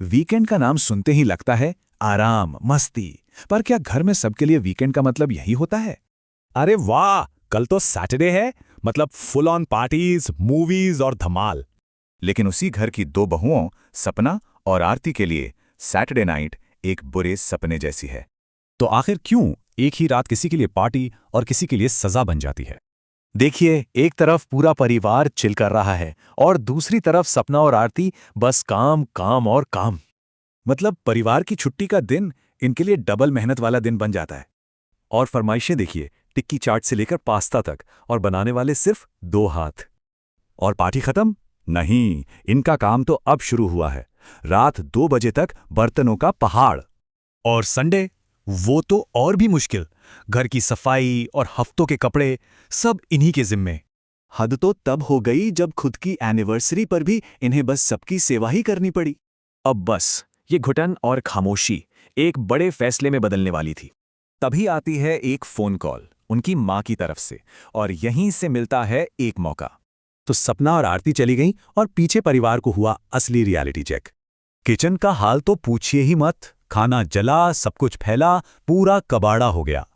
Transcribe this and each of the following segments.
Weekend का नाम सुनते ही लगता है आराम, मस्ती। पर क्या घर में सबके लिए वीकेंड का मतलब यही होता है? अरे वाह, कल तो सैटरडे है, मतलब फुल ऑन पार्टीज, मूवीज और धमाल। लेकिन उसी घर की दो बहुओं, सपना और आरती के लिए सैटरडे नाइट एक बुरे सपने जैसी है। तो आखिर क्यों एक ही रात किसी के लिए पार्टी और किसी के लिए सजा बन जाती है? देखिए, एक तरफ पूरा परिवार चिल कर रहा है और दूसरी तरफ सपना और आरती बस काम काम और काम। मतलब परिवार की छुट्टी का दिन इनके लिए डबल मेहनत वाला दिन बन जाता है। और फरमाइशें देखिए, टिक्की चाट से लेकर पास्ता तक, और बनाने वाले सिर्फ 2 हाथ। और पार्टी खत्म? नहीं, इनका काम तो अब शुरू हुआ है। रात 2 बजे तक बर्तनों का पहाड़। और संडे, वो तो और भी मुश्किल। घर की सफाई और हफ्तों के कपड़े सब इन्हीं के जिम्मे। हद तो तब हो गई जब खुद की एनिवर्सरी पर भी इन्हें बस सबकी सेवा ही करनी पड़ी। अब बस ये घुटन और खामोशी एक बड़े फैसले में बदलने वाली थी। तभी आती है एक फोन कॉल उनकी माँ की तरफ से, और यहीं से मिलता है एक मौका। तो सपना और आरती चली गईं और पीछे परिवार को हुआ असली रियलिटी चेक। किचन का हाल तो पूछिए ही मत। खाना जला, सब कुछ फैला, पूरा कबाड़ा हो गया।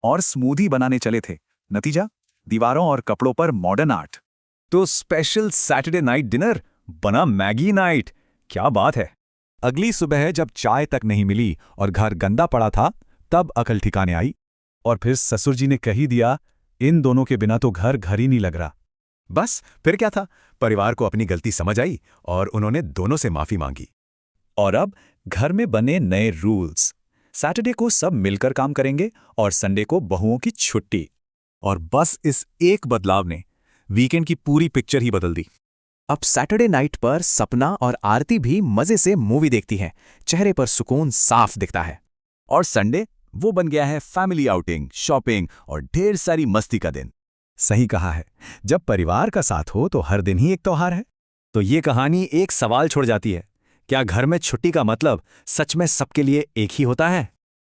और स्मूदी बनाने चले थे, नतीजा दीवारों और कपड़ों पर मॉडर्न आर्ट। तो स्पेशल सैटरडे नाइट डिनर बना मैगी नाइट। क्या बात है। अगली सुबह जब चाय तक नहीं मिली और घर गंदा पड़ा था, तब अकल ठिकाने आई। और फिर ससुर जी ने कह ही दिया, इन दोनों के बिना तो घर घर ही नहीं लग रहा। बस फिर क्या था, परिवार को अपनी गलती समझ आई और उन्होंने दोनों से माफी मांगी। और अब घर में बने नए रूल्स। सैटरडे को सब मिलकर काम करेंगे और संडे को बहुओं की छुट्टी। और बस इस एक बदलाव ने वीकेंड की पूरी पिक्चर ही बदल दी। अब सैटरडे नाइट पर सपना और आरती भी मजे से मूवी देखती हैं, चेहरे पर सुकून साफ दिखता है। और संडे वो बन गया है फैमिली आउटिंग, शॉपिंग और ढेर सारी मस्ती का दिन। सही कहा है, जब परिवार का साथ हो तो हर दिन ही एक त्योहार है। तो ये कहानी एक सवाल छोड़ जाती है, क्या घर में छुट्टी का मतलब सच में सबके लिए एक ही होता है?